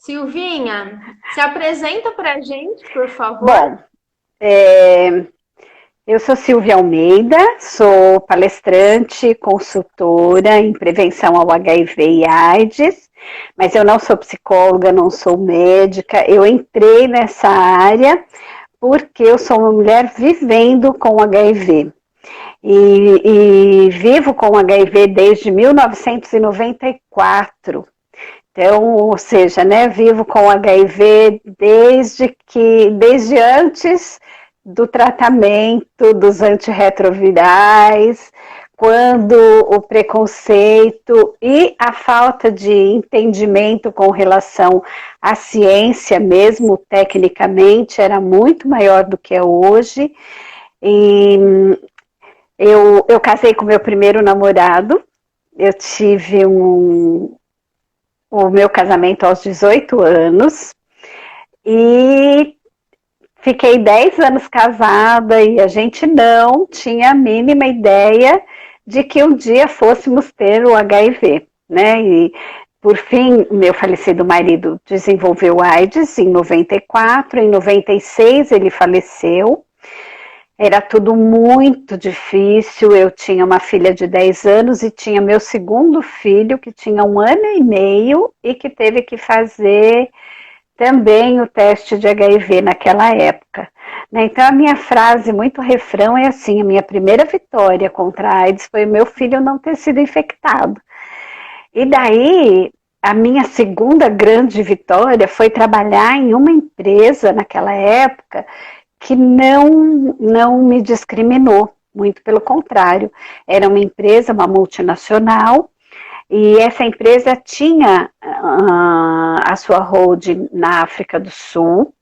Silvinha, se apresenta pra gente, por favor. Bom, é, eu sou Silvia Almeida, sou palestrante, consultora em prevenção ao HIV e AIDS, mas eu não sou psicóloga, não sou médica. Eu entrei nessa área porque eu sou uma mulher vivendo com HIV e vivo com HIV desde 1994. Então, ou seja, né, vivo com HIV desde antes do tratamento dos antirretrovirais, quando o preconceito e a falta de entendimento com relação à ciência, mesmo tecnicamente, era muito maior do que é hoje. E eu casei com meu primeiro namorado, eu tive o meu casamento aos 18 anos e fiquei 10 anos casada e a gente não tinha a mínima ideia de que um dia fôssemos ter o HIV, né? E por fim, meu falecido marido desenvolveu AIDS em 94, em 96 ele faleceu. Era tudo muito difícil, eu tinha uma filha de 10 anos e tinha meu segundo filho que tinha 1 ano e meio e que teve que fazer também o teste de HIV naquela época. Então a minha frase, muito refrão, é assim: a minha primeira vitória contra a AIDS foi o meu filho não ter sido infectado. E daí, a minha segunda grande vitória foi trabalhar em uma empresa naquela época que não me discriminou, muito pelo contrário. Era uma empresa, uma multinacional, e essa empresa tinha a sua holding na África do Sul,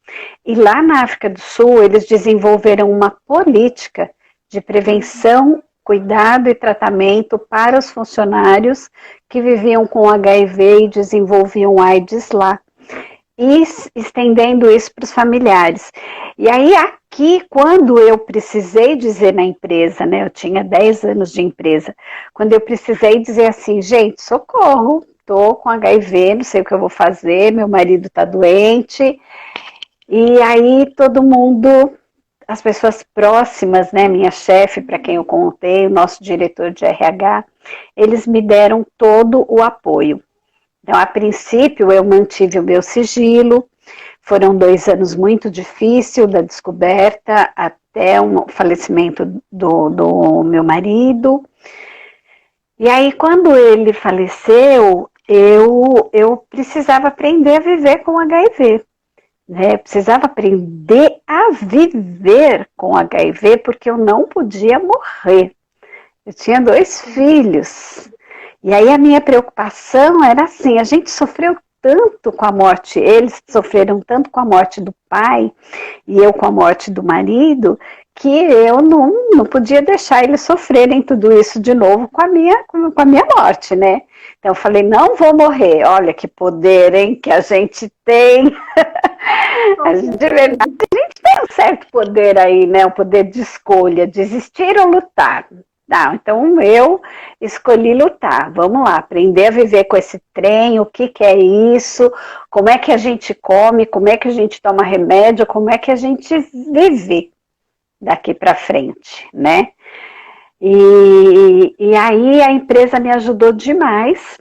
e lá na África do Sul eles desenvolveram uma política de prevenção, cuidado e tratamento para os funcionários que viviam com HIV e desenvolviam AIDS lá, e estendendo isso para os familiares. E aí aqui, quando eu precisei dizer na empresa, né, eu tinha 10 anos de empresa, quando eu precisei dizer assim: gente, socorro, tô com HIV, não sei o que eu vou fazer, meu marido tá doente. E aí todo mundo, as pessoas próximas, né, minha chefe, para quem eu contei, o nosso diretor de RH, eles me deram todo o apoio. Então, a princípio, eu mantive o meu sigilo. Foram 2 anos muito difíceis, da descoberta até o falecimento do meu marido. E aí, quando ele faleceu, eu precisava aprender a viver com HIV. Né? Eu precisava aprender a viver com HIV, porque eu não podia morrer. Eu tinha 2 filhos. E aí a minha preocupação era assim: a gente sofreu tanto com a morte, eles sofreram tanto com a morte do pai e eu com a morte do marido, que eu não podia deixar eles sofrerem tudo isso de novo com a minha morte, né? Então eu falei: não vou morrer. Olha que poder, hein, que a gente tem. De verdade, a gente tem um certo poder aí, né? Um poder de escolha, desistir ou lutar. Não, então eu escolhi lutar. Vamos lá, aprender a viver com esse trem, o que é isso, como é que a gente come, como é que a gente toma remédio, como é que a gente vive daqui para frente, né? E aí a empresa me ajudou demais.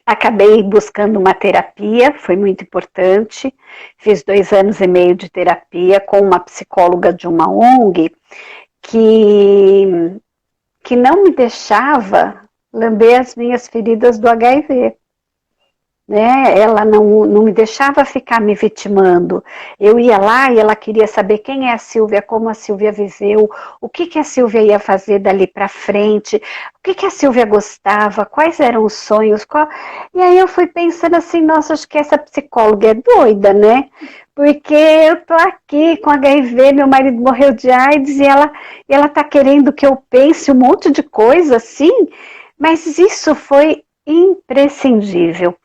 Acabei buscando uma terapia, foi muito importante. Fiz 2 anos e meio de terapia com uma psicóloga de uma ONG que não me deixava lamber as minhas feridas do HIV. Né? Ela não me deixava ficar me vitimando. Eu ia lá e ela queria saber quem é a Silvia, como a Silvia viveu, o que a Silvia ia fazer dali para frente, o que a Silvia gostava, quais eram os sonhos. E aí eu fui pensando assim: nossa, acho que essa psicóloga é doida, né? Porque eu tô aqui com HIV, meu marido morreu de AIDS e ela tá querendo que eu pense um monte de coisa assim, mas isso foi imprescindível.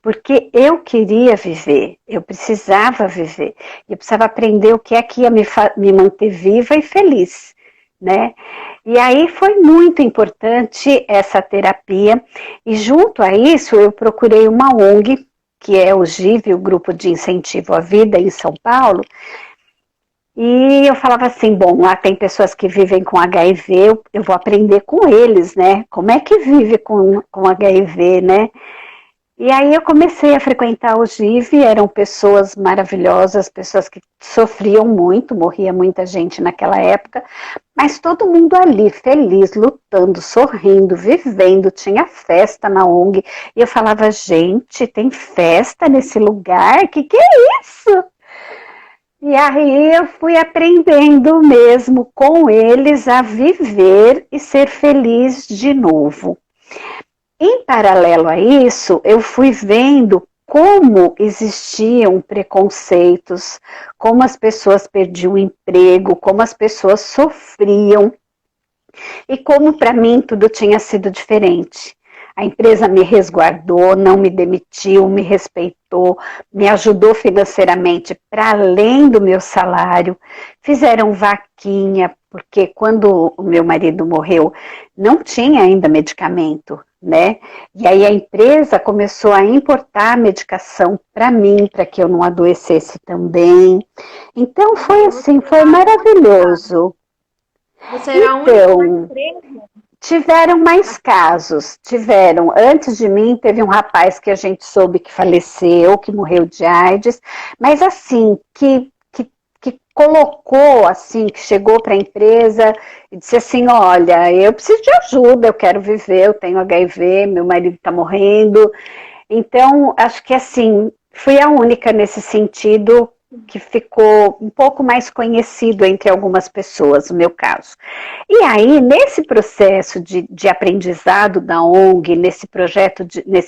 Porque eu queria viver, eu precisava viver, eu precisava aprender o que é que ia me manter viva e feliz, né? E aí foi muito importante essa terapia, e junto a isso eu procurei uma ONG que é o GIV, o Grupo de Incentivo à Vida em São Paulo, e eu falava assim, bom, lá tem pessoas que vivem com HIV, eu vou aprender com eles, né? Como é que vive com HIV, né? E aí eu comecei a frequentar o GIV, eram pessoas maravilhosas, pessoas que sofriam muito, morria muita gente naquela época, mas todo mundo ali, feliz, lutando, sorrindo, vivendo, tinha festa na ONG. E eu falava, gente, tem festa nesse lugar? Que é isso? E aí eu fui aprendendo mesmo com eles a viver e ser feliz de novo. Em paralelo a isso, eu fui vendo como existiam preconceitos, como as pessoas perdiam o emprego, como as pessoas sofriam e como para mim tudo tinha sido diferente. A empresa me resguardou, não me demitiu, me respeitou, me ajudou financeiramente para além do meu salário. Fizeram vaquinha, porque quando o meu marido morreu, não tinha ainda medicamento, né? E aí a empresa começou a importar medicação para mim, para que eu não adoecesse também. Então foi assim, foi maravilhoso. Você era a única na Então, empresa? tiveram mais casos, tiveram. Antes de mim, teve um rapaz que a gente soube que faleceu, que morreu de AIDS, mas assim, que colocou, assim, que chegou para a empresa e disse assim, olha, eu preciso de ajuda, eu quero viver, eu tenho HIV, meu marido está morrendo. Então, acho que assim, fui a única nesse sentido que ficou um pouco mais conhecido entre algumas pessoas, no meu caso. E aí, nesse processo de aprendizado da ONG, nesse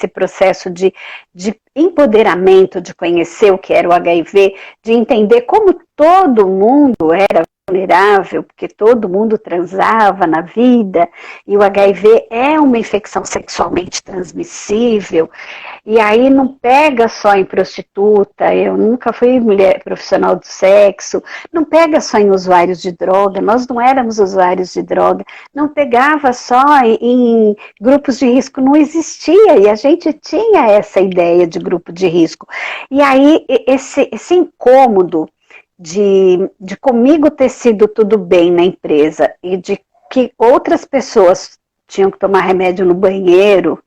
processo de empoderamento, de conhecer o que era o HIV, de entender como todo mundo era vulnerável, porque todo mundo transava na vida, e o HIV é uma infecção sexualmente transmissível, e aí não pega só em prostituta, eu nunca fui mulher profissional do sexo, não pega só em usuários de droga, nós não éramos usuários de droga, não pegava só em grupos de risco, não existia, e a gente tinha essa ideia de grupo de risco. E aí esse incômodo de comigo ter sido tudo bem na empresa e de que outras pessoas tinham que tomar remédio no banheiro,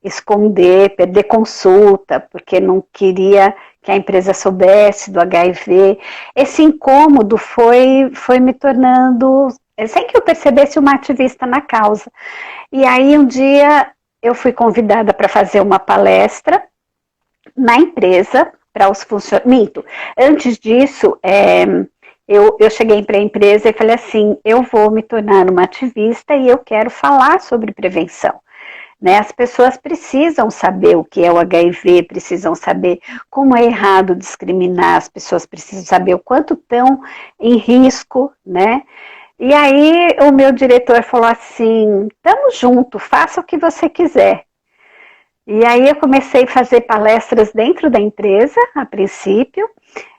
esconder, perder consulta, porque não queria que a empresa soubesse do HIV. Esse incômodo foi me tornando, sem que eu percebesse, uma ativista na causa. E aí um dia eu fui convidada para fazer uma palestra na empresa para os funcionários. Minto, antes disso, eu cheguei para a empresa e falei assim, eu vou me tornar uma ativista e eu quero falar sobre prevenção. Né? As pessoas precisam saber o que é o HIV, precisam saber como é errado discriminar, as pessoas precisam saber o quanto estão em risco, né? E aí o meu diretor falou assim, tamo junto, faça o que você quiser. E aí eu comecei a fazer palestras dentro da empresa, a princípio,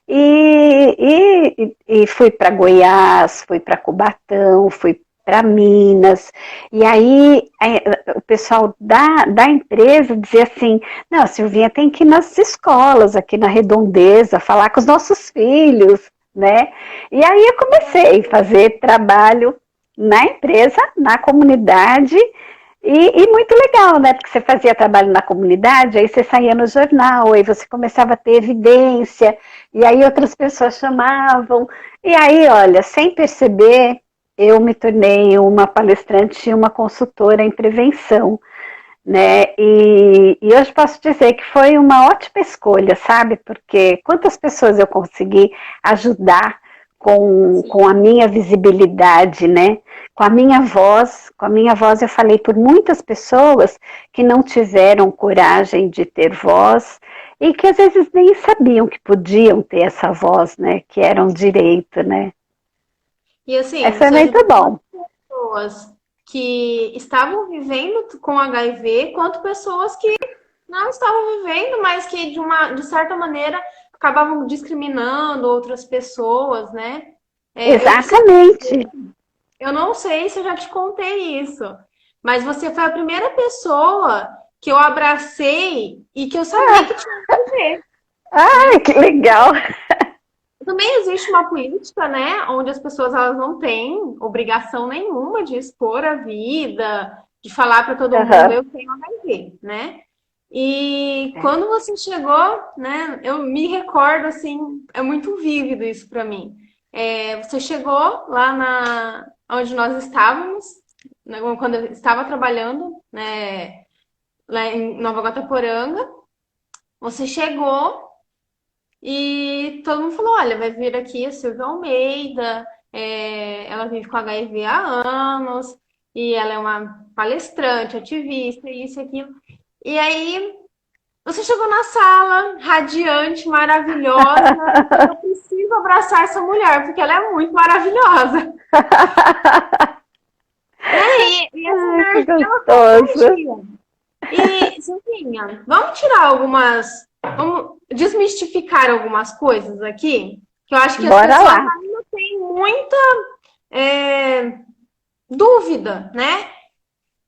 e fui para Goiás, fui para Cubatão, fui para Minas, e aí o pessoal da empresa dizia assim, não, Silvinha tem que ir nas escolas aqui na Redondeza, falar com os nossos filhos, né? E aí eu comecei a fazer trabalho na empresa, na comunidade, e muito legal, né? Porque você fazia trabalho na comunidade, aí você saía no jornal, aí você começava a ter evidência, e aí outras pessoas chamavam, e aí, olha, sem perceber, eu me tornei uma palestrante e uma consultora em prevenção, né? E hoje posso dizer que foi uma ótima escolha, sabe? Porque quantas pessoas eu consegui ajudar com a minha visibilidade, né? Com a minha voz eu falei por muitas pessoas que não tiveram coragem de ter voz e que às vezes nem sabiam que podiam ter essa voz, né? Que era um direito, né? E assim, Essa é você muito ajudou bom. tanto pessoas que estavam vivendo com HIV, quanto pessoas que não estavam vivendo, mas que de certa maneira acabavam discriminando outras pessoas, né? Eu preciso Exatamente. Eu não sei se eu já te contei isso, mas você foi a primeira pessoa que eu abracei e que eu sabia que tinha HIV. Ai, que legal! Também existe uma política, né, onde as pessoas elas não têm obrigação nenhuma de expor a vida, de falar para todo mundo, Aham. eu tenho HIV, né? E quando você chegou, né, eu me recordo assim, é muito vívido isso para mim. Você chegou lá onde nós estávamos, né, quando eu estava trabalhando, né, lá em Nova Guataporanga, você chegou e todo mundo falou: olha, vai vir aqui a Silvia Almeida, ela vive com HIV há anos, e ela é uma palestrante, ativista, isso e aquilo. E aí você chegou na sala, radiante, maravilhosa. Eu falei, eu preciso abraçar essa mulher, porque ela é muito maravilhosa. Né? E essa Ai, que energia ela gostoso! contagia. E, Silvinha, vamos tirar algumas. Vamos desmistificar algumas coisas aqui, que eu acho que as Bora pessoas lá! ainda têm muita é, dúvida, né?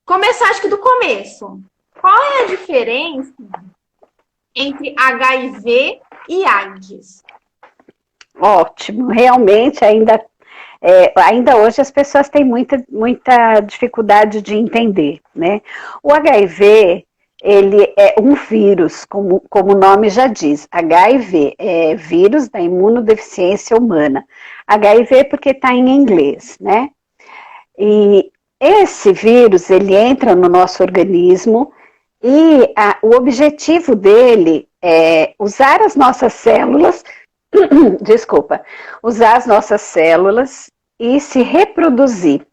Começar, acho que do começo. Qual é a diferença entre HIV e AIDS? Ótimo, realmente ainda hoje as pessoas têm muita dificuldade de entender, né? O HIV, ele é um vírus, como o nome já diz. HIV é vírus da imunodeficiência humana. HIV porque está em inglês, né? E esse vírus, ele entra no nosso organismo e o objetivo dele é usar as nossas células, desculpa, usar as nossas células e se reproduzir.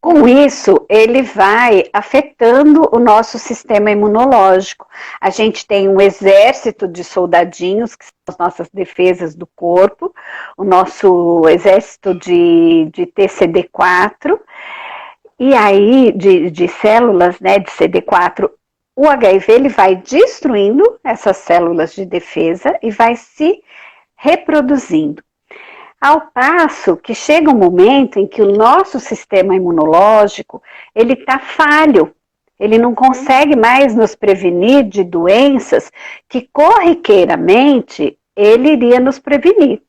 Com isso, ele vai afetando o nosso sistema imunológico. A gente tem um exército de soldadinhos, que são as nossas defesas do corpo, o nosso exército de TCD4, e aí de células, né, de CD4. O HIV ele vai destruindo essas células de defesa e vai se reproduzindo. Ao passo que chega um momento em que o nosso sistema imunológico ele está falho, ele não consegue mais nos prevenir de doenças que corriqueiramente ele iria nos prevenir,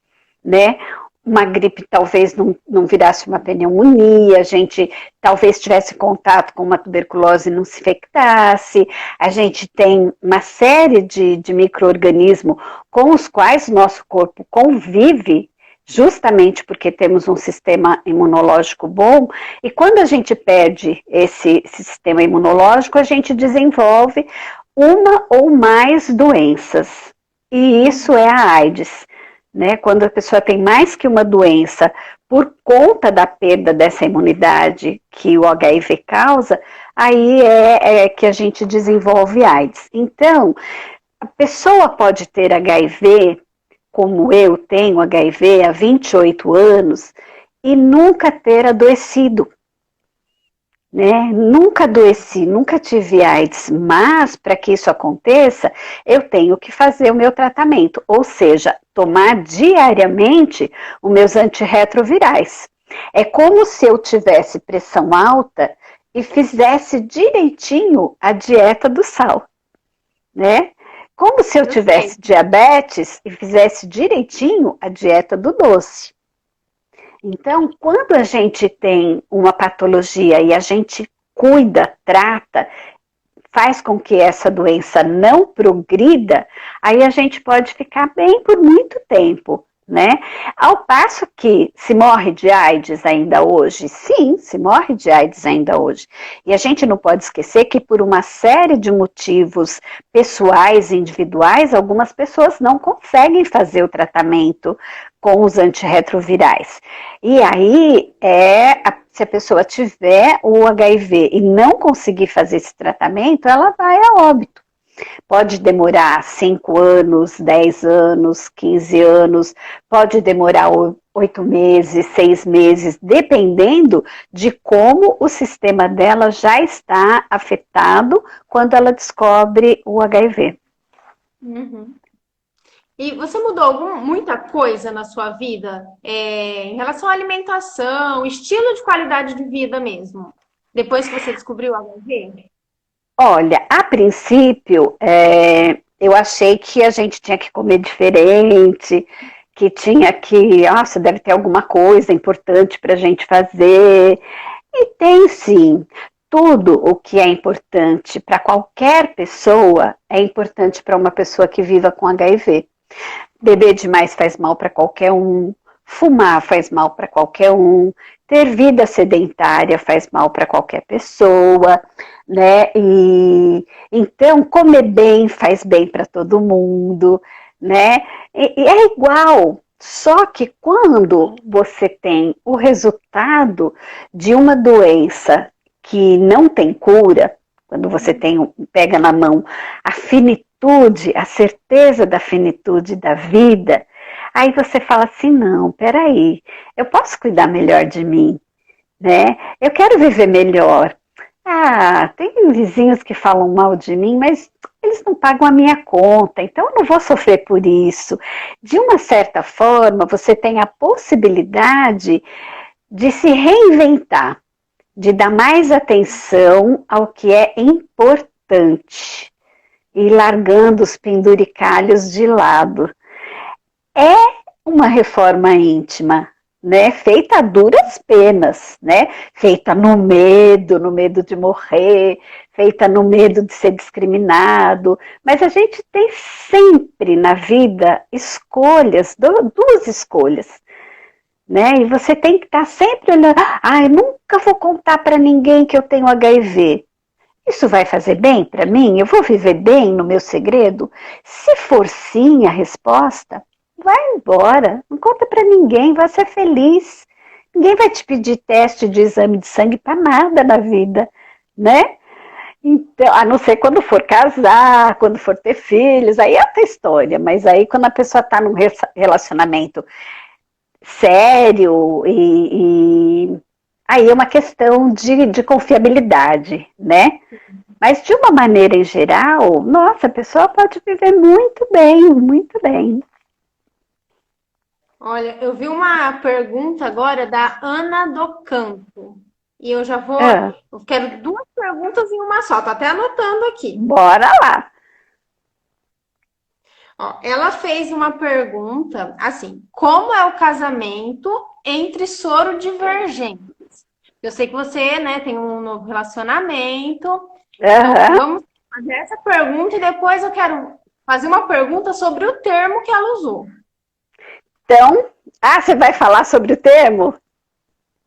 né? Uma gripe talvez não virasse uma pneumonia, a gente talvez tivesse contato com uma tuberculose e não se infectasse, a gente tem uma série de micro-organismos com os quais o nosso corpo convive, justamente porque temos um sistema imunológico bom, e quando a gente perde esse sistema imunológico, a gente desenvolve uma ou mais doenças, e isso é a AIDS, né? Quando a pessoa tem mais que uma doença por conta da perda dessa imunidade que o HIV causa, aí é que a gente desenvolve AIDS. Então, a pessoa pode ter HIV, como eu tenho HIV há 28 anos, e nunca ter adoecido, né? Nunca adoeci, nunca tive AIDS, mas para que isso aconteça, eu tenho que fazer o meu tratamento, ou seja, tomar diariamente os meus antirretrovirais. É como se eu tivesse pressão alta e fizesse direitinho a dieta do sal, né? Como se eu Eu sei. tivesse diabetes e fizesse direitinho a dieta do doce. Então, quando a gente tem uma patologia e a gente cuida, trata, faz com que essa doença não progrida, aí a gente pode ficar bem por muito tempo, né? Ao passo que se morre de AIDS ainda hoje, sim, se morre de AIDS ainda hoje. E a gente não pode esquecer que por uma série de motivos pessoais, individuais, algumas pessoas não conseguem fazer o tratamento com os antirretrovirais. E aí, se a pessoa tiver o HIV e não conseguir fazer esse tratamento, ela vai a óbito. Pode demorar 5 anos, 10 anos, 15 anos, pode demorar 8 meses, 6 meses, dependendo de como o sistema dela já está afetado quando ela descobre o HIV. Uhum. E você mudou muita coisa na sua vida, em relação à alimentação, estilo de qualidade de vida mesmo, depois que você descobriu o HIV? Olha, a princípio, eu achei que a gente tinha que comer diferente, que tinha que, nossa, deve ter alguma coisa importante para a gente fazer. E tem sim. Tudo o que é importante para qualquer pessoa é importante para uma pessoa que viva com HIV. Beber demais faz mal para qualquer um, fumar faz mal para qualquer um, ter vida sedentária faz mal para qualquer pessoa, né? E então comer bem faz bem para todo mundo, né? E é igual. Só que quando você tem o resultado de uma doença que não tem cura, quando você pega na mão a finitude, a certeza da finitude da vida, aí você fala assim, não, peraí, eu posso cuidar melhor de mim, né? Eu quero viver melhor. Ah, tem vizinhos que falam mal de mim, mas eles não pagam a minha conta, então eu não vou sofrer por isso. De uma certa forma, você tem a possibilidade de se reinventar, de dar mais atenção ao que é importante e largando os penduricalhos de lado. É uma reforma íntima, né? Feita a duras penas, né? Feita no medo de morrer, feita no medo de ser discriminado. Mas a gente tem sempre na vida escolhas, duas escolhas, né? E você tem que estar sempre olhando, eu nunca vou contar para ninguém que eu tenho HIV. Isso vai fazer bem para mim? Eu vou viver bem no meu segredo? Se for sim a resposta, vai embora. Não conta para ninguém, vai ser feliz. Ninguém vai te pedir teste de exame de sangue para nada na vida, né? Então, a não ser quando for casar, quando for ter filhos, aí é outra história. Mas aí quando a pessoa está num relacionamento sério aí é uma questão de confiabilidade, né? Mas de uma maneira em geral, nossa, a pessoa pode viver muito bem, muito bem. Olha, eu vi uma pergunta agora da Ana do Campo. E eu já vou. Eu quero duas perguntas em uma só, tô até anotando aqui. Bora lá. Ó, ela fez uma pergunta assim: como é o casamento entre soro divergentes? Eu sei que você, né, tem um novo relacionamento. Então, vamos fazer essa pergunta e depois eu quero fazer uma pergunta sobre o termo que ela usou. Então, você vai falar sobre o termo?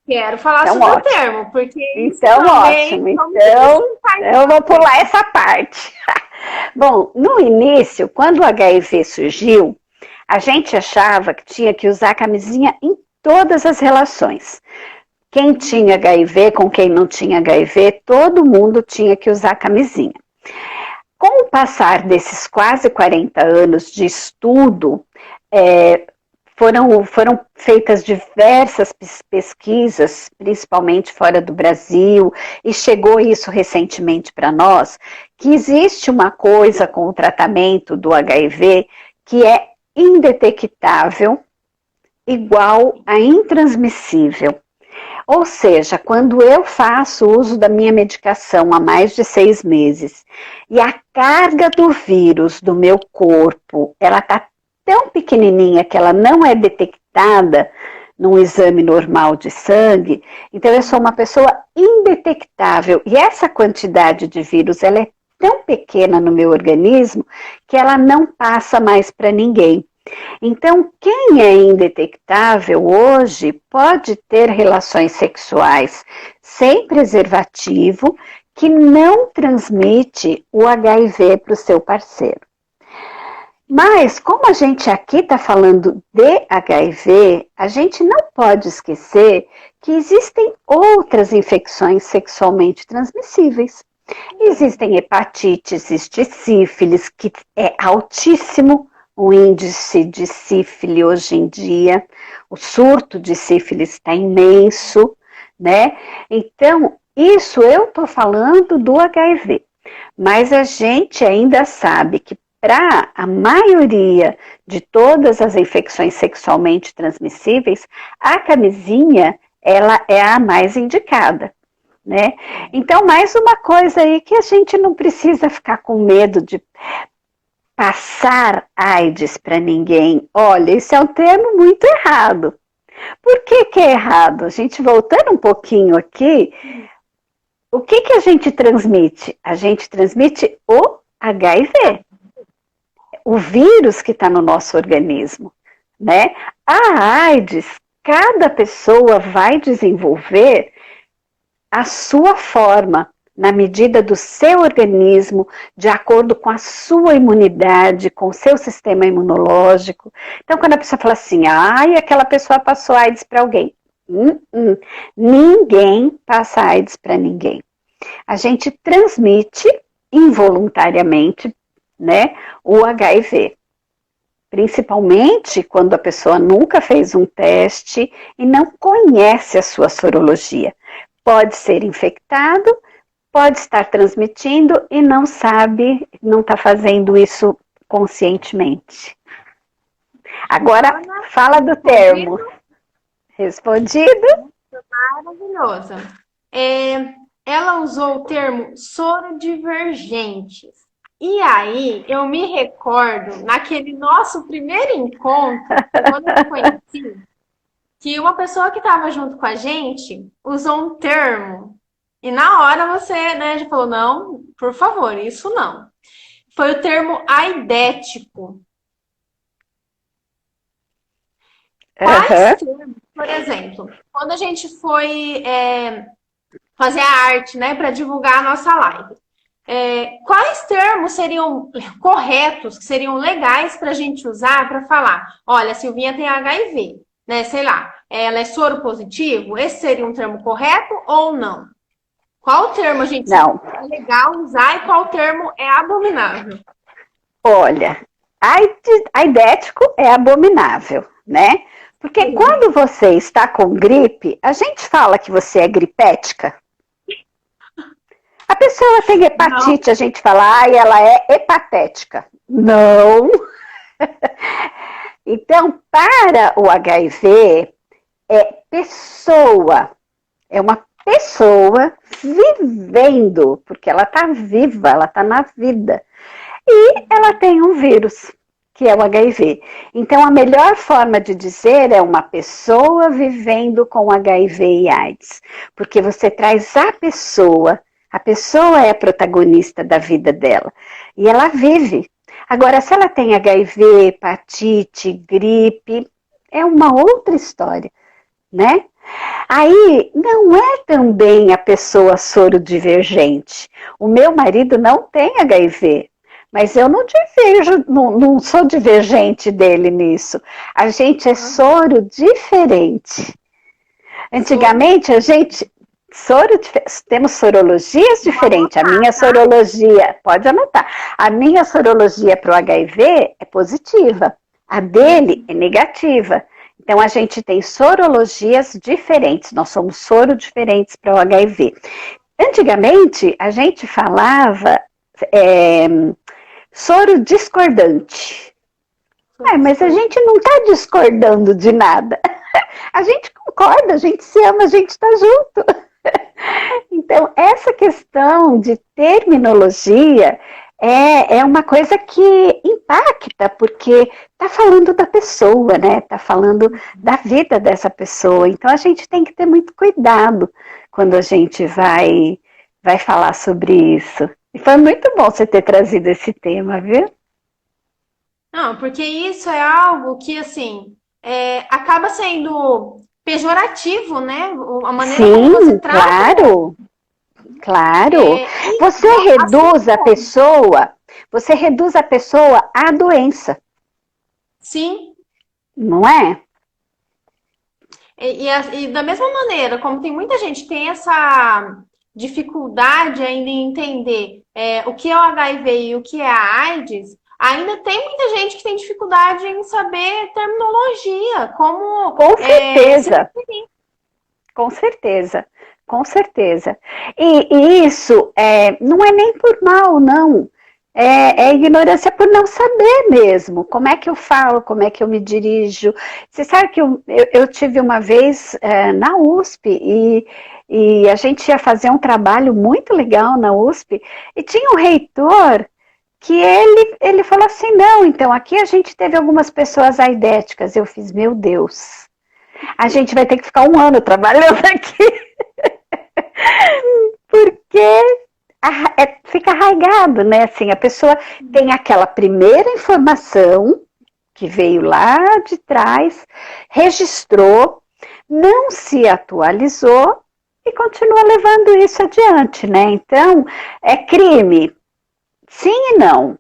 Quero falar sobre o termo, porque então ótimo. Então, eu vou pular essa parte. Bom, no início, quando o HIV surgiu, a gente achava que tinha que usar camisinha em todas as relações. Quem tinha HIV com quem não tinha HIV, todo mundo tinha que usar camisinha. Com o passar desses quase 40 anos de estudo, foram feitas diversas pesquisas, principalmente fora do Brasil, e chegou isso recentemente para nós, que existe uma coisa com o tratamento do HIV que é indetectável, igual a intransmissível. Ou seja, quando eu faço uso da minha medicação há mais de 6 meses e a carga do vírus do meu corpo, ela está tão pequenininha que ela não é detectada num exame normal de sangue, então eu sou uma pessoa indetectável. E essa quantidade de vírus, ela é tão pequena no meu organismo que ela não passa mais para ninguém. Então, quem é indetectável hoje pode ter relações sexuais sem preservativo que não transmite o HIV para o seu parceiro. Mas, como a gente aqui está falando de HIV, a gente não pode esquecer que existem outras infecções sexualmente transmissíveis. Existem hepatites, existe sífilis, que é altíssimo o índice de sífilis hoje em dia, o surto de sífilis está imenso, né? Então, isso eu estou falando do HIV, mas a gente ainda sabe que para a maioria de todas as infecções sexualmente transmissíveis, a camisinha, ela é a mais indicada. né? Então, mais uma coisa aí que a gente não precisa ficar com medo de passar AIDS para ninguém. Olha, esse é um termo muito errado. Por que que é errado? A gente voltando um pouquinho aqui, o que que a gente transmite? A gente transmite o HIV, o vírus que está no nosso organismo, né? A AIDS, cada pessoa vai desenvolver a sua forma, na medida do seu organismo, de acordo com a sua imunidade, com o seu sistema imunológico. Então, quando a pessoa fala assim, ai, aquela pessoa passou AIDS para alguém. Ninguém passa AIDS para ninguém. A gente transmite involuntariamente, né, o HIV. Principalmente quando a pessoa nunca fez um teste e não conhece a sua sorologia. Pode ser infectado, pode estar transmitindo e não sabe, não está fazendo isso conscientemente. Agora, fala do termo. Respondido? Maravilhosa. Ela usou o termo sorodivergentes. E aí, eu me recordo, naquele nosso primeiro encontro, quando eu conheci, que uma pessoa que estava junto com a gente usou um termo. E na hora você, né, já falou, não, por favor, isso não. Foi o termo aidético. Quais termos, por exemplo, quando a gente foi fazer a arte, né, para divulgar a nossa live, quais termos seriam corretos, que seriam legais para a gente usar para falar, olha, a Silvinha tem HIV, né, sei lá, ela é soro positivo, esse seria um termo correto ou não? Qual termo a gente é legal usar e qual termo é abominável? Olha, aidético é abominável, né? Porque quando você está com gripe, a gente fala que você é gripética. A pessoa tem hepatite, a gente fala, ela é hepatética. Não. Então, para o HIV, é pessoa. É uma pessoa vivendo, porque ela está viva, ela está na vida. E ela tem um vírus, que é o HIV. Então, a melhor forma de dizer é uma pessoa vivendo com HIV e AIDS. Porque você traz a pessoa é a protagonista da vida dela. E ela vive. Agora, se ela tem HIV, hepatite, gripe, é uma outra história, né? Aí, não é também a pessoa sorodivergente. O meu marido não tem HIV, mas eu não diverjo, não sou divergente dele nisso. A gente é soro diferente. Antigamente, a gente... temos sorologias diferentes. A minha sorologia, pode anotar, a minha sorologia para o HIV é positiva, a dele é negativa. Então, a gente tem sorologias diferentes, nós somos soro diferentes para o HIV. Antigamente, a gente falava soro discordante. Mas a gente não está discordando de nada. A gente concorda, a gente se ama, a gente está junto. Então, essa questão de terminologia é uma coisa que impacta, porque está falando da pessoa, né? Está falando da vida dessa pessoa. Então, a gente tem que ter muito cuidado quando a gente vai falar sobre isso. E foi muito bom você ter trazido esse tema, viu? Não, porque isso é algo que, assim, acaba sendo pejorativo, né? A maneira como você trata. Claro. Você reduz a pessoa à doença. Sim. Não é? E da mesma maneira, como tem muita gente que tem essa dificuldade ainda em entender o que é o HIV e o que é a AIDS, ainda tem muita gente que tem dificuldade em saber terminologia, como... Com certeza. Com certeza. Com certeza. E isso não é nem por mal, não. é ignorância por não saber mesmo. Como é que eu falo, como é que eu me dirijo. Você sabe que eu tive uma vez na USP e a gente ia fazer um trabalho muito legal na USP e tinha um reitor que ele falou assim, não, então aqui a gente teve algumas pessoas aidéticas. Eu fiz, meu Deus, a gente vai ter que ficar um ano trabalhando aqui, porque fica arraigado, né? Assim, a pessoa tem aquela primeira informação que veio lá de trás, registrou, não se atualizou e continua levando isso adiante, né? Então, é crime. Sim e não.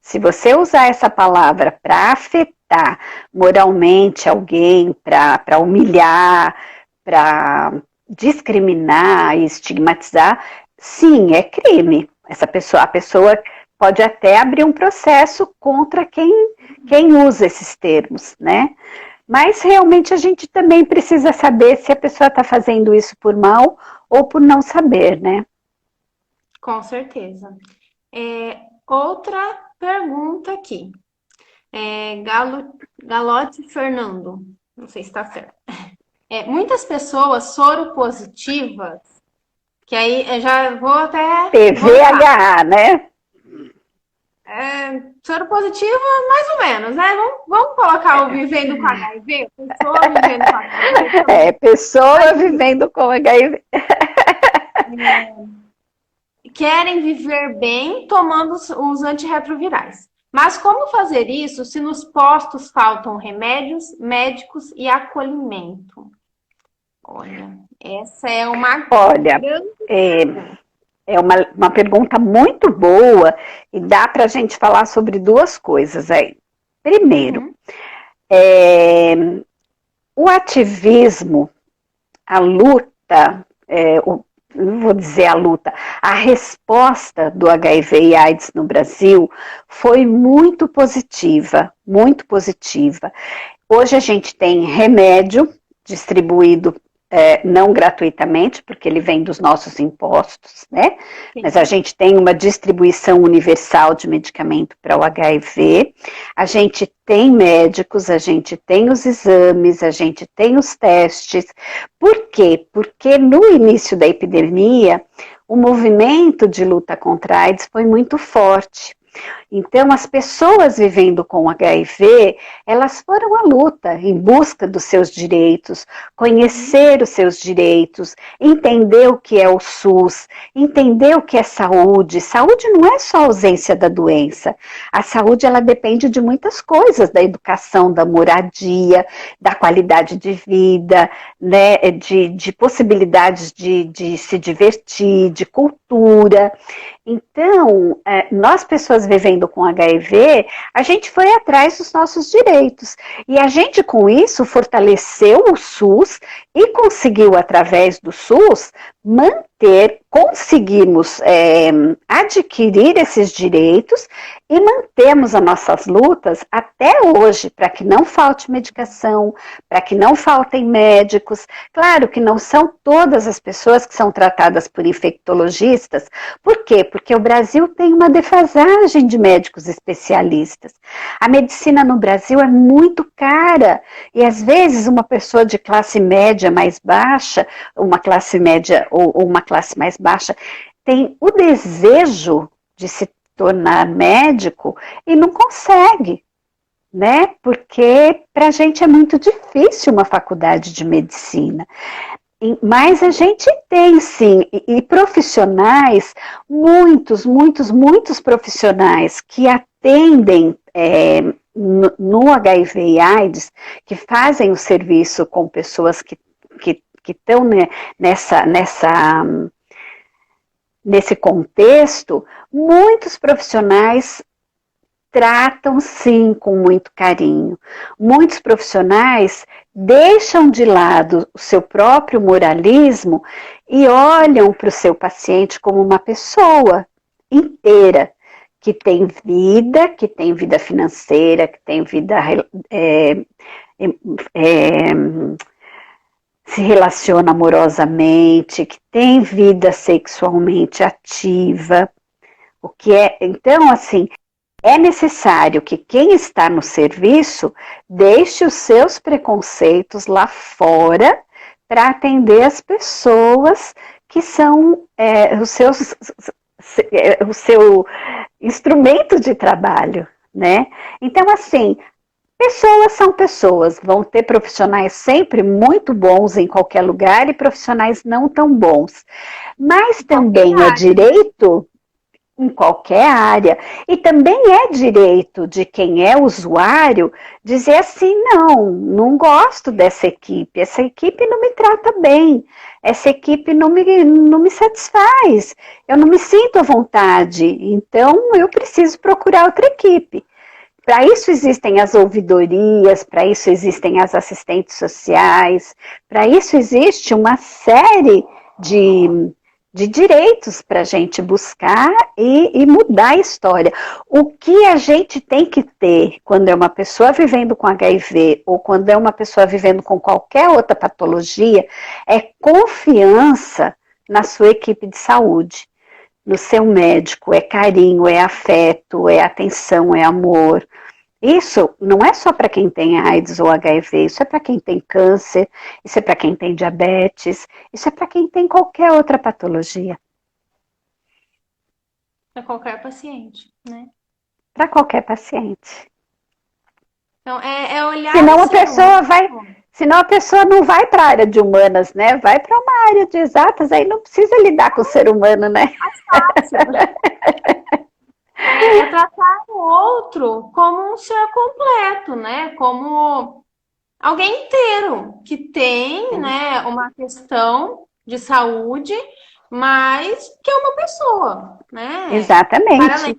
Se você usar essa palavra para afetar moralmente alguém, para humilhar, para discriminar e estigmatizar, sim, é crime. A pessoa pode até abrir um processo contra quem usa esses termos, né? Mas realmente a gente também precisa saber se a pessoa está fazendo isso por mal ou por não saber, né? Com certeza. Outra pergunta aqui. Galote Fernando, não sei se está certo. Muitas pessoas soropositivas, que aí eu já vou até TVH, né? Soropositiva, mais ou menos, né? Vamos colocar o vivendo com HIV? Pessoa vivendo com HIV. Pessoa vivendo com HIV. Querem viver bem tomando os antirretrovirais. Mas como fazer isso se nos postos faltam remédios, médicos e acolhimento? Olha, essa é uma grande... É uma pergunta muito boa e dá para a gente falar sobre duas coisas aí. Primeiro, o ativismo, a luta, não vou dizer a luta, a resposta do HIV e AIDS no Brasil foi muito positiva, muito positiva. Hoje a gente tem remédio distribuído não gratuitamente, porque ele vem dos nossos impostos, né? Sim. Mas a gente tem uma distribuição universal de medicamento para o HIV, a gente tem médicos, a gente tem os exames, a gente tem os testes. Por quê? Porque no início da epidemia, o movimento de luta contra a AIDS foi muito forte. Então, as pessoas vivendo com HIV, elas foram à luta em busca dos seus direitos, conhecer os seus direitos, entender o que é o SUS, entender o que é saúde. Saúde não é só a ausência da doença. A saúde, ela depende de muitas coisas, da educação, da moradia, da qualidade de vida, né, de possibilidades de se divertir, de cultura. Então, nós pessoas vivendo com HIV, a gente foi atrás dos nossos direitos. E a gente, com isso, fortaleceu o SUS e conseguiu, através do SUS, conseguimos adquirir esses direitos e mantemos as nossas lutas até hoje, para que não falte medicação, para que não faltem médicos. Claro que não são todas as pessoas que são tratadas por infectologistas. Por quê? Porque o Brasil tem uma defasagem de médicos especialistas. A medicina no Brasil é muito cara e às vezes uma pessoa de classe média mais baixa, uma classe média ou uma classe mais baixa, tem o desejo de se tornar médico e não consegue, né? Porque para a gente é muito difícil uma faculdade de medicina. Mas a gente tem sim, e profissionais, muitos profissionais que atendem no HIV e AIDS, que fazem o serviço com pessoas que estão, né, nesse contexto, muitos profissionais tratam sim com muito carinho. Muitos profissionais deixam de lado o seu próprio moralismo e olham para o seu paciente como uma pessoa inteira, que tem vida financeira, que tem vida se relaciona amorosamente, que tem vida sexualmente ativa. Então, assim, é necessário que quem está no serviço deixe os seus preconceitos lá fora para atender as pessoas que são o seu instrumento de trabalho, né? Então, assim, pessoas são pessoas, vão ter profissionais sempre muito bons em qualquer lugar e profissionais não tão bons. Mas também é direito em qualquer área. E também é direito de quem é usuário dizer assim, não gosto dessa equipe, essa equipe não me trata bem, essa equipe não me satisfaz, eu não me sinto à vontade, então eu preciso procurar outra equipe. Para isso existem as ouvidorias, para isso existem as assistentes sociais, para isso existe uma série de direitos para a gente buscar e mudar a história. O que a gente tem que ter quando é uma pessoa vivendo com HIV ou quando é uma pessoa vivendo com qualquer outra patologia é confiança na sua equipe de saúde, no seu médico, é carinho, é afeto, é atenção, é amor. Isso não é só para quem tem AIDS ou HIV, isso é para quem tem câncer, isso é para quem tem diabetes, isso é para quem tem qualquer outra patologia. Para qualquer paciente, né? Para qualquer paciente. Então, é olhar... Senão a pessoa não vai para a área de humanas, né? Vai para uma área de exatas, aí não precisa lidar com o ser humano, né? É tratar o outro como um ser completo, né? Como alguém inteiro, que tem, né, uma questão de saúde, mas que é uma pessoa, né? Exatamente.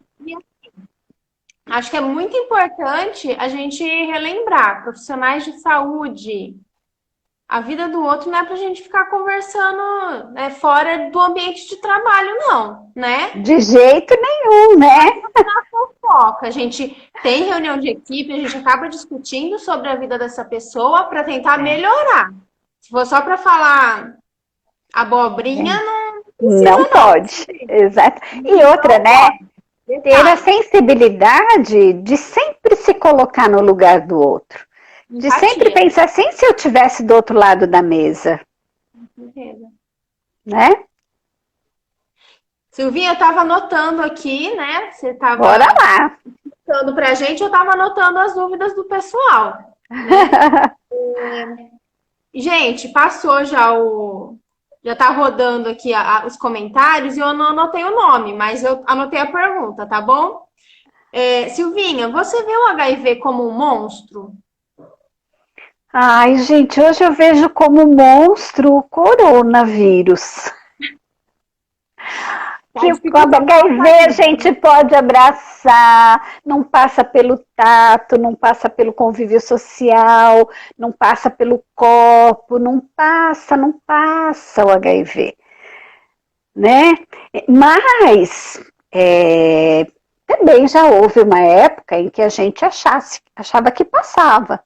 Acho que é muito importante a gente relembrar, profissionais de saúde, a vida do outro não é pra gente ficar conversando, né, fora do ambiente de trabalho, não, né? De jeito nenhum, né? A gente tem reunião de equipe, a gente acaba discutindo sobre a vida dessa pessoa para tentar melhorar. Se for só para falar abobrinha, não pode. Exato. E outra, né? Ter a sensibilidade de sempre se colocar no lugar do outro. De sempre pensar assim, se eu estivesse do outro lado da mesa. Né? Silvinha, eu estava anotando aqui, né? Você estava Bora lá. anotando pra gente, eu estava anotando as dúvidas do pessoal. Né? Gente, passou já Já tá rodando aqui os comentários e eu não anotei o nome, mas eu anotei a pergunta, tá bom? Silvinha, você vê o HIV como um monstro? Ai, gente, hoje eu vejo como monstro o coronavírus. Que com a HIV a gente pode abraçar, não passa pelo tato, não passa pelo convívio social, não passa pelo copo, não passa o HIV, né? Mas também já houve uma época em que a gente achava que passava,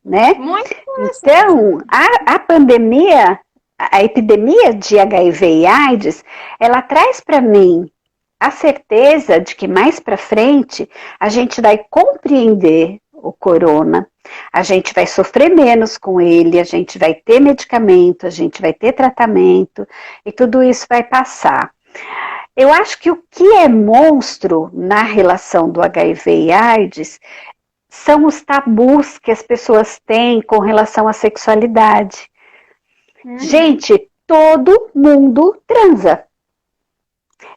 né? Muito então, a pandemia... A epidemia de HIV e AIDS, ela traz para mim a certeza de que mais para frente a gente vai compreender o corona, a gente vai sofrer menos com ele, a gente vai ter medicamento, a gente vai ter tratamento e tudo isso vai passar. Eu acho que o que é monstro na relação do HIV e AIDS são os tabus que as pessoas têm com relação à sexualidade. Gente, todo mundo transa.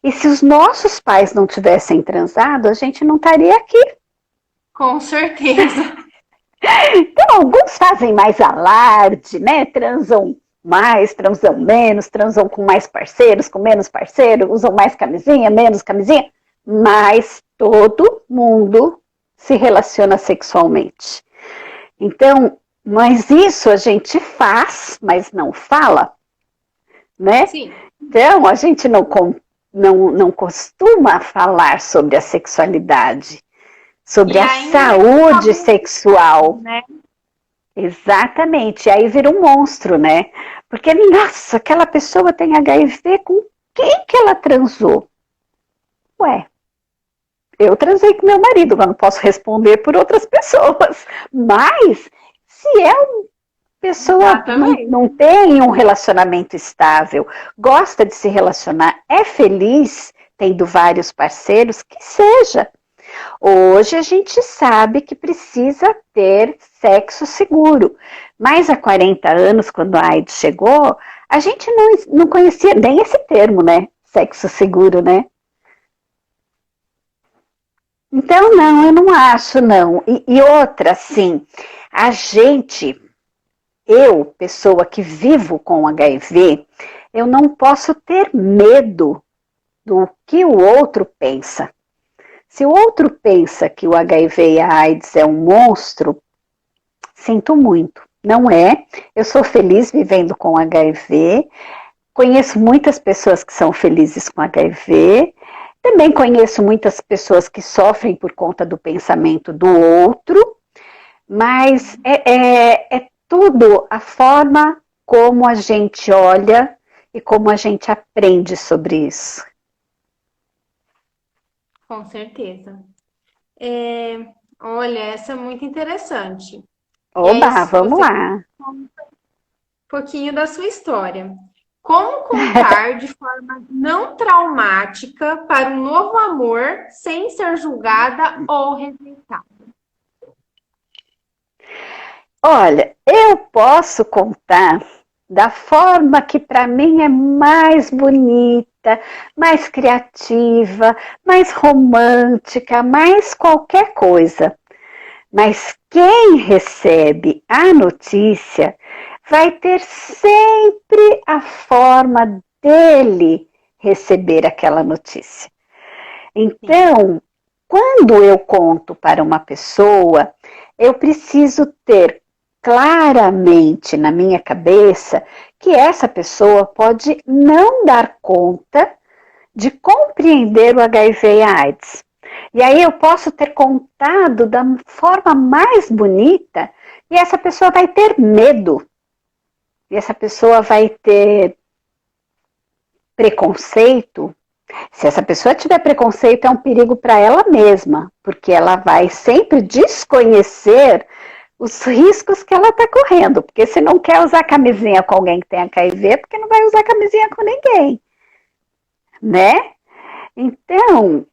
E se os nossos pais não tivessem transado, a gente não estaria aqui. Com certeza. Então, alguns fazem mais alarde, né? Transam mais, transam menos, transam com mais parceiros, com menos parceiros, usam mais camisinha, menos camisinha. Mas todo mundo se relaciona sexualmente. Então, mas isso a gente faz, mas não fala, né? Sim. Então, a gente não costuma falar sobre a sexualidade, sobre a saúde sexual. Né? Exatamente, aí vira um monstro, né? Porque, nossa, aquela pessoa tem HIV, com quem que ela transou? Ué, eu transei com meu marido, eu não posso responder por outras pessoas. Mas, se é uma pessoa Exatamente. não tem um relacionamento estável, gosta de se relacionar, é feliz tendo vários parceiros, que seja. Hoje a gente sabe que precisa ter sexo seguro, mas há 40 anos, quando a AIDS chegou, a gente não conhecia nem esse termo, né? Sexo seguro, né? Então, não, eu não acho, não. E outra, assim, a gente, eu, pessoa que vivo com HIV, eu não posso ter medo do que o outro pensa. Se o outro pensa que o HIV e a AIDS é um monstro, sinto muito. Não é. Eu sou feliz vivendo com HIV. Conheço muitas pessoas que são felizes com HIV. Também conheço muitas pessoas que sofrem por conta do pensamento do outro. Mas é tudo a forma como a gente olha e como a gente aprende sobre isso. Com certeza. É, olha, essa é muito interessante. E aí, Oba, se vamos você lá. pouquinho da sua história. Como contar de forma não traumática para um novo amor sem ser julgada ou rejeitada? Olha, eu posso contar da forma que para mim é mais bonita, mais criativa, mais romântica, mais qualquer coisa. Mas quem recebe a notícia vai ter sempre a forma dele receber aquela notícia. Sim, Então, quando eu conto para uma pessoa, eu preciso ter claramente na minha cabeça que essa pessoa pode não dar conta de compreender o HIV e a AIDS. E aí eu posso ter contado da forma mais bonita e essa pessoa vai ter medo. E essa pessoa vai ter preconceito. Se essa pessoa tiver preconceito, é um perigo para ela mesma, porque ela vai sempre desconhecer os riscos que ela está correndo. Porque se não quer usar camisinha com alguém que tem HIV, porque não vai usar camisinha com ninguém, né? Então,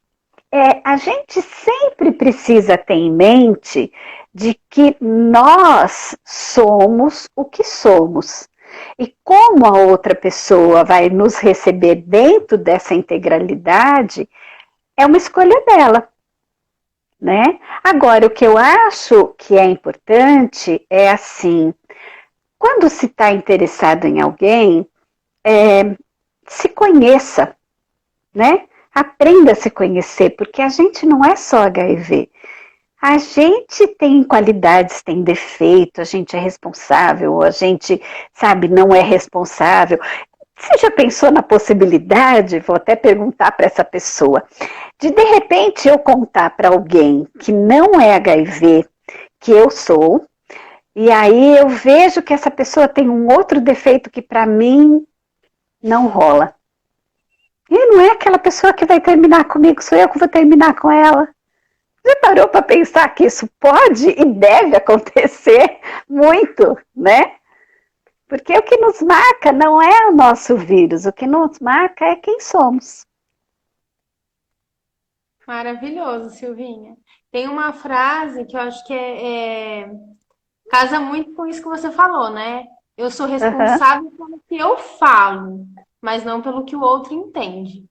a gente sempre precisa ter em mente de que nós somos o que somos. E como a outra pessoa vai nos receber dentro dessa integralidade, é uma escolha dela, né? Agora, o que eu acho que é importante é assim, quando se está interessado em alguém, se conheça, né? Aprenda a se conhecer, porque a gente não é só HIV. A gente tem qualidades, tem defeito, a gente é responsável, a gente, sabe, não é responsável. Você já pensou na possibilidade, vou até perguntar para essa pessoa, de repente eu contar para alguém que não é HIV, que eu sou, e aí eu vejo que essa pessoa tem um outro defeito que para mim não rola. E não é aquela pessoa que vai terminar comigo, sou eu que vou terminar com ela. Você parou para pensar que isso pode e deve acontecer muito, né? Porque o que nos marca não é o nosso vírus, o que nos marca é quem somos. maravilhoso, Silvinha. Tem uma frase que eu acho que casa muito com isso que você falou, né? Eu sou Uhum. responsável pelo que eu falo, mas não pelo que o outro entende,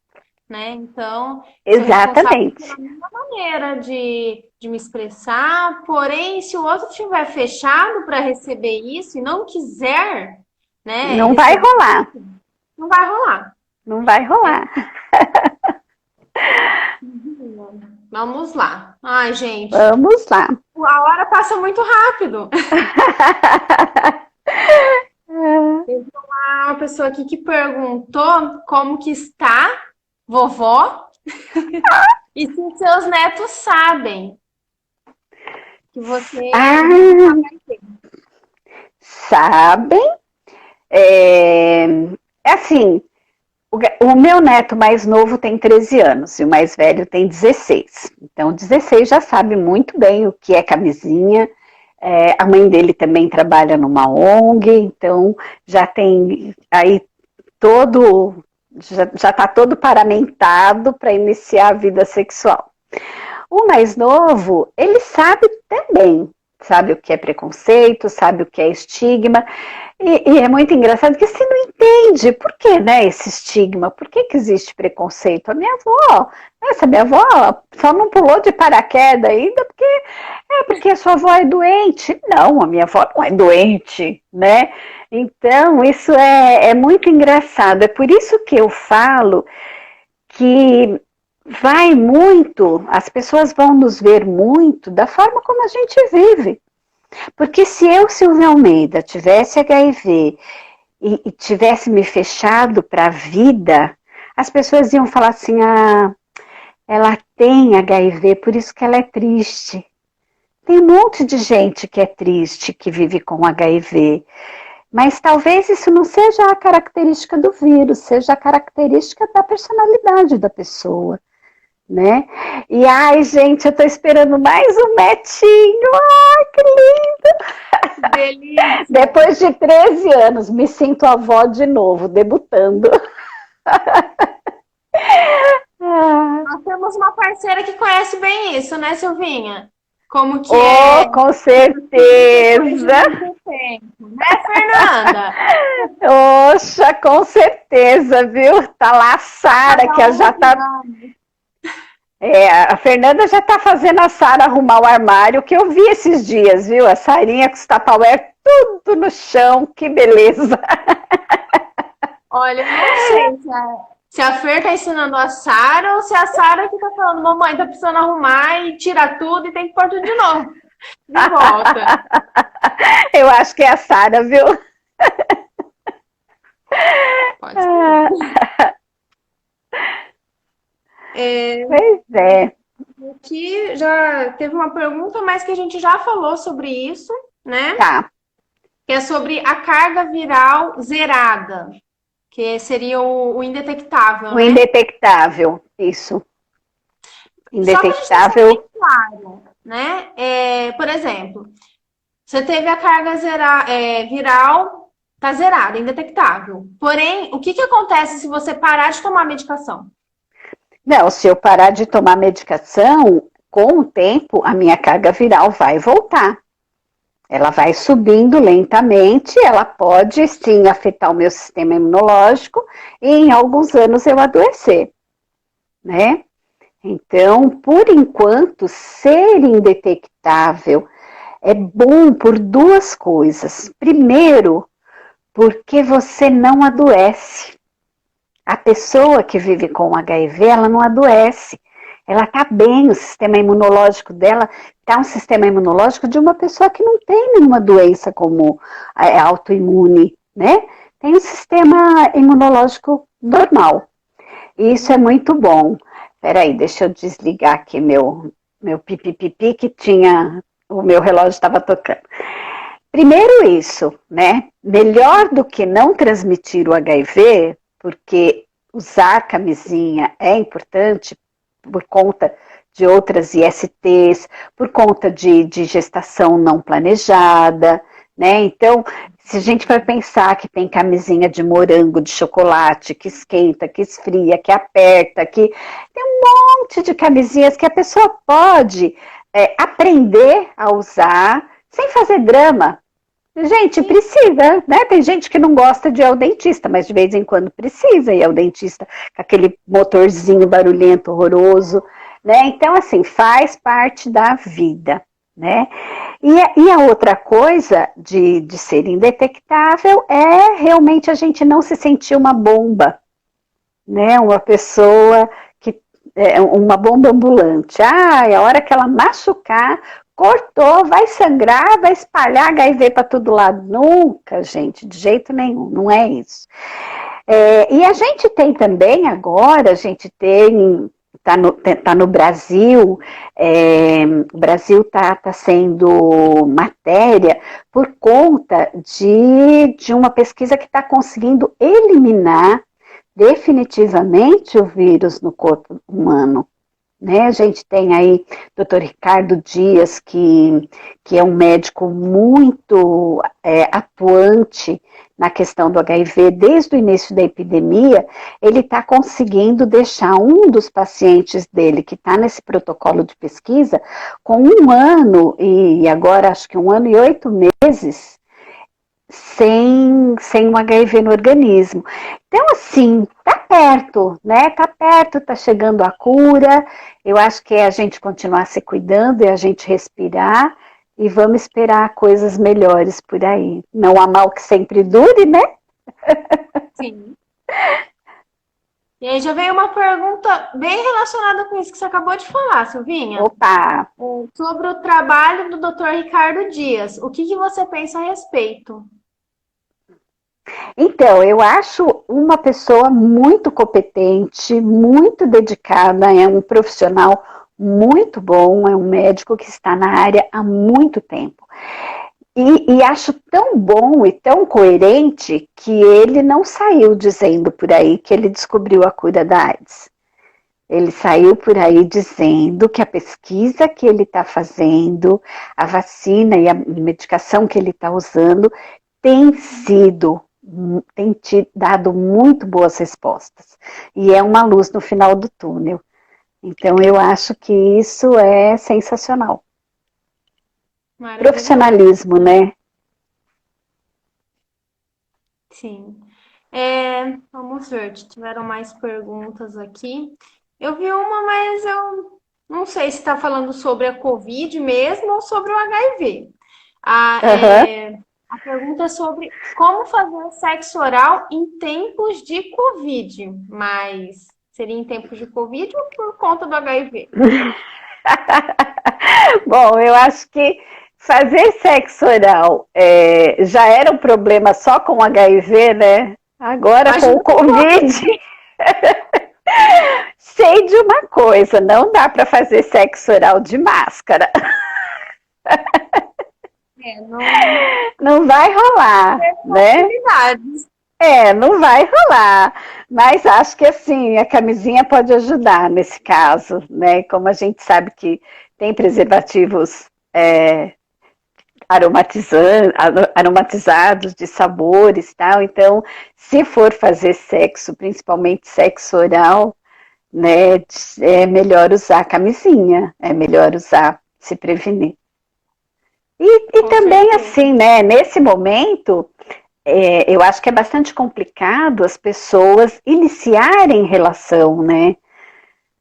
né? Então, sou responsável Exatamente. pela minha maneira de me expressar, porém, se o outro estiver fechado para receber isso e não quiser, né, Não vai receber, rolar. não vai rolar. Não vai É, rolar. vamos lá. Ai, gente, Vamos lá. a hora passa muito rápido. Uma pessoa aqui que perguntou como que está vovó e se seus netos sabem que você vive com Ah, HIV. sabem? É assim, O meu neto mais novo tem 13 anos e o mais velho tem 16. Então, 16 já sabe muito bem o que é camisinha. A mãe dele também trabalha numa ONG, então já tem aí já está todo paramentado para iniciar a vida sexual. O mais novo, ele sabe também, sabe o que é preconceito, sabe o que é estigma, e é muito engraçado que você não entende por que, né, esse estigma, por que existe preconceito. A minha avó, essa minha avó só não pulou de paraquedas ainda porque a sua avó é doente. Não, a minha avó não é doente, né? Então, isso é muito engraçado. É por isso que eu falo que vai muito, as pessoas vão nos ver muito da forma como a gente vive. Porque se eu, Silvia Almeida, tivesse HIV e tivesse me fechado para a vida, as pessoas iam falar assim, ela tem HIV, por isso que ela é triste. Tem um monte de gente que é triste, que vive com HIV. Mas talvez isso não seja a característica do vírus, seja a característica da personalidade da pessoa, né? E, ai, gente, eu tô esperando mais um netinho. Ai, que lindo! Que delícia! Depois de 13 anos, me sinto avó de novo, debutando. Nós temos uma parceira que conhece bem isso, né, Silvinha? Como que é? Com certeza! Né, Fernanda? Oxa, com certeza, viu? Tá lá a Sara, que já tá... a Fernanda já tá fazendo a Sara arrumar o armário, que eu vi esses dias, viu? A Sarinha com os Tupperware tudo no chão, que beleza! Olha, não sei se a Fer tá ensinando a Sara ou se a Sara que tá falando, mamãe, tá precisando arrumar e tira tudo e tem que pôr tudo de novo. De volta. Eu acho que é a Sara, viu? Pode ser. Pois é. Aqui já teve uma pergunta, mas que a gente já falou sobre isso, né? Tá. Que é sobre a carga viral zerada, que seria o indetectável, O né? indetectável, isso. Indetectável. Só pra gente deixar bem claro, né? Por exemplo, você teve a carga viral, tá zerada, indetectável. Porém, o que acontece se você parar de tomar a medicação? Não, se eu parar de tomar medicação, com o tempo, a minha carga viral vai voltar. Ela vai subindo lentamente, ela pode sim afetar o meu sistema imunológico e em alguns anos eu adoecer, né? Então, por enquanto, ser indetectável é bom por duas coisas. Primeiro, porque você não adoece. A pessoa que vive com HIV, ela não adoece. Ela está bem, o sistema imunológico dela está um sistema imunológico de uma pessoa que não tem nenhuma doença como autoimune, né? Tem um sistema imunológico normal. E isso é muito bom. Peraí, deixa eu desligar aqui meu pipipipi que tinha, o meu relógio estava tocando. Primeiro isso, né? Melhor do que não transmitir o HIV, porque usar camisinha é importante por conta de outras ISTs, por conta de gestação não planejada, né? Então, se a gente vai pensar que tem camisinha de morango, de chocolate, que esquenta, que esfria, que aperta, que tem um monte de camisinhas que a pessoa pode aprender a usar sem fazer drama. Gente, precisa, né? Tem gente que não gosta de ir ao dentista, mas de vez em quando precisa ir ao dentista com aquele motorzinho barulhento, horroroso, né? Então, assim, faz parte da vida, né? E a outra coisa de ser indetectável é realmente a gente não se sentir uma bomba, né? Uma pessoa que uma bomba ambulante. A hora que ela machucar, cortou, vai sangrar, vai espalhar HIV para todo lado. Nunca, gente, de jeito nenhum, não é isso. E a gente tem também agora, a gente tem, tá no Brasil, o Brasil tá sendo matéria por conta de uma pesquisa que está conseguindo eliminar definitivamente o vírus no corpo humano. Né? A gente tem aí Dr. Ricardo Dias, que é um médico muito atuante na questão do HIV, desde o início da epidemia, ele está conseguindo deixar um dos pacientes dele, que está nesse protocolo de pesquisa, com 1 ano, e agora acho que 1 ano e 8 meses, sem um HIV no organismo. Então, assim, tá perto, né? Tá perto, tá chegando a cura. Eu acho que é a gente continuar se cuidando, é a gente respirar e vamos esperar coisas melhores por aí. Não há mal que sempre dure, né? Sim. E aí já veio uma pergunta bem relacionada com isso que você acabou de falar, Silvinha. Opa! Sobre o trabalho do Dr. Ricardo Dias. O que você pensa a respeito? Então, eu acho uma pessoa muito competente, muito dedicada, é um profissional muito bom, é um médico que está na área há muito tempo. E acho tão bom e tão coerente que ele não saiu dizendo por aí que ele descobriu a cura da AIDS. Ele saiu por aí dizendo que a pesquisa que ele está fazendo, a vacina e a medicação que ele está usando, tem dado muito boas respostas. E é uma luz no final do túnel. Então, eu acho que isso é sensacional. Profissionalismo, né? Sim. Vamos ver, tiveram mais perguntas aqui. Eu vi uma, mas eu não sei se está falando sobre a Covid mesmo ou sobre o HIV. A pergunta é sobre como fazer sexo oral em tempos de Covid, mas seria em tempos de Covid ou por conta do HIV? Bom, eu acho que fazer sexo oral já era um problema só com HIV, né? Agora com o Covid. Sei de uma coisa, não dá para fazer sexo oral de máscara. Não vai rolar, né? Não vai rolar. Mas acho que assim, a camisinha pode ajudar nesse caso, né? Como a gente sabe que tem preservativos aromatizados de sabores e tal, então se for fazer sexo, principalmente sexo oral, né, é melhor usar camisinha, é melhor usar, se prevenir. E também assim, né, nesse momento, eu acho que é bastante complicado as pessoas iniciarem relação, né?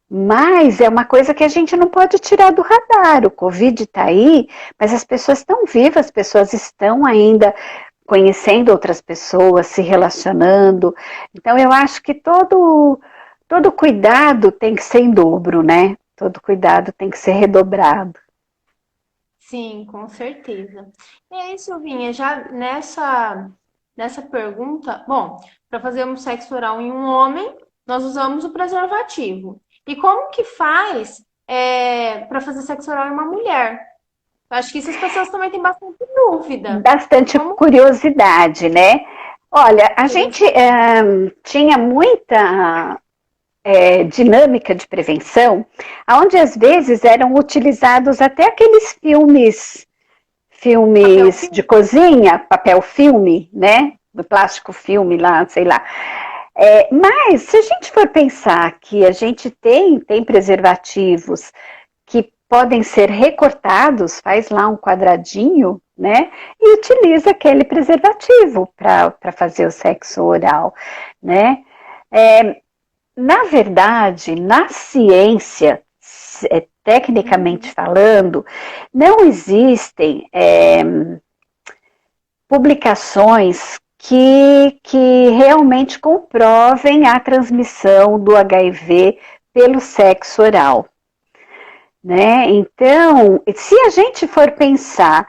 Mas é uma coisa que a gente não pode tirar do radar. O Covid está aí, mas as pessoas estão vivas, as pessoas estão ainda conhecendo outras pessoas, se relacionando. Então eu acho que todo cuidado tem que ser em dobro, né? Todo cuidado tem que ser redobrado. Sim, com certeza. E aí, Silvinha, já nessa pergunta, bom, para fazer um sexo oral em um homem, nós usamos o preservativo. E como que faz para fazer sexo oral em uma mulher? Eu acho que isso as pessoas também têm bastante dúvida. Bastante curiosidade, né? Olha, a gente tinha muita dinâmica de prevenção, onde às vezes eram utilizados até aqueles filmes de cozinha, papel filme, né? Do plástico filme lá, sei lá. Mas se a gente for pensar que a gente tem preservativos que podem ser recortados, faz lá um quadradinho, né? E utiliza aquele preservativo para fazer o sexo oral, né? Na verdade, na ciência, tecnicamente falando, não existem publicações que realmente comprovem a transmissão do HIV pelo sexo oral, né? Então, se a gente for pensar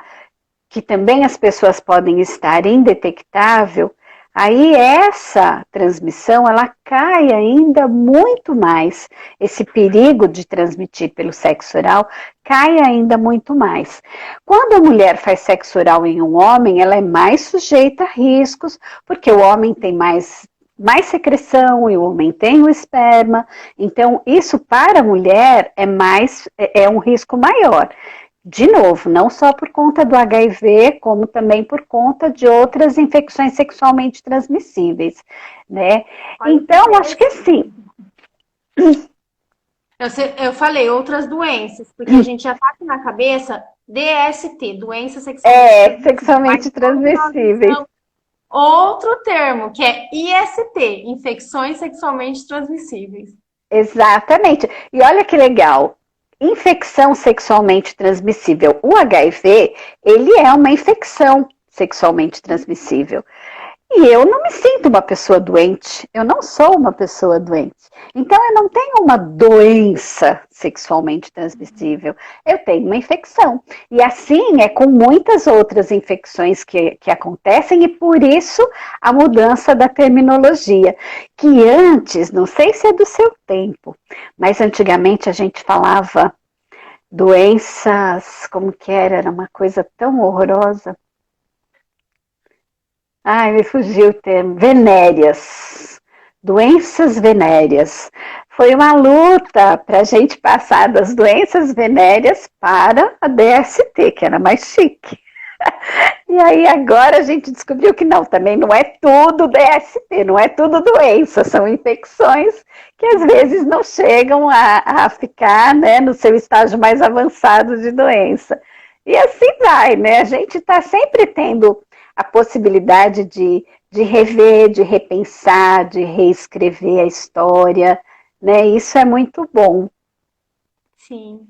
que também as pessoas podem estar indetectável, aí essa transmissão, ela cai ainda muito mais, esse perigo de transmitir pelo sexo oral cai ainda muito mais. Quando a mulher faz sexo oral em um homem, ela é mais sujeita a riscos, porque o homem tem mais mais secreção e o homem tem o esperma. Então, isso para a mulher é um risco maior. De novo, não só por conta do HIV, como também por conta de outras infecções sexualmente transmissíveis, né? Então, acho que assim. Eu falei outras doenças, porque a gente já tá aqui na cabeça DST, doença sexualmente Transmissíveis. Outro termo, que é IST, infecções sexualmente transmissíveis. Exatamente. E olha que legal. Infecção sexualmente transmissível. O HIV, ele é uma infecção sexualmente transmissível. E eu não me sinto uma pessoa doente, eu não sou uma pessoa doente. Então eu não tenho uma doença sexualmente transmissível, eu tenho uma infecção. E assim é com muitas outras infecções que acontecem, e por isso a mudança da terminologia. Que antes, não sei se é do seu tempo, mas antigamente a gente falava doenças, como que era uma coisa tão horrorosa. Ai, me fugiu o termo. Venéreas. Doenças venéreas. Foi uma luta para a gente passar das doenças venéreas para a DST, que era mais chique. E aí agora a gente descobriu que não, também não é tudo DST, não é tudo doença, são infecções que às vezes não chegam a ficar, né, no seu estágio mais avançado de doença. E assim vai, né? A gente está sempre tendo a possibilidade de rever, de repensar, de reescrever a história, né? Isso é muito bom. Sim,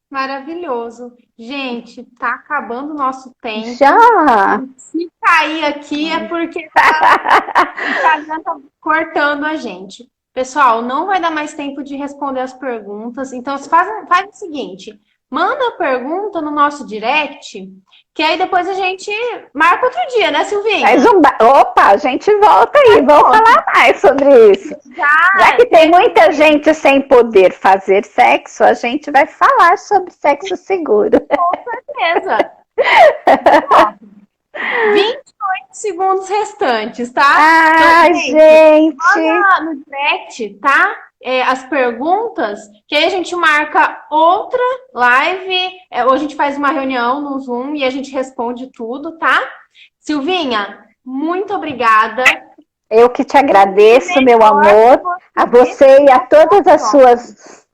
maravilhoso. Gente, tá acabando o nosso tempo. Já! Se cair aqui é porque o Instagram tá cortando a gente. Pessoal, não vai dar mais tempo de responder as perguntas. Então, faz o seguinte: manda a pergunta no nosso direct, que aí depois a gente marca outro dia, né, Silvinha? Opa, a gente volta aí, vamos falar mais sobre isso. Já que tem muita gente sem poder fazer sexo, a gente vai falar sobre sexo seguro. Com certeza. 28 segundos restantes, tá? Ai, então, gente! Manda no direct, tá? As perguntas, que aí a gente marca outra live, ou a gente faz uma reunião no Zoom e a gente responde tudo, tá? Silvinha, muito obrigada. Eu que te agradeço, meu amor, a você e a todas as suas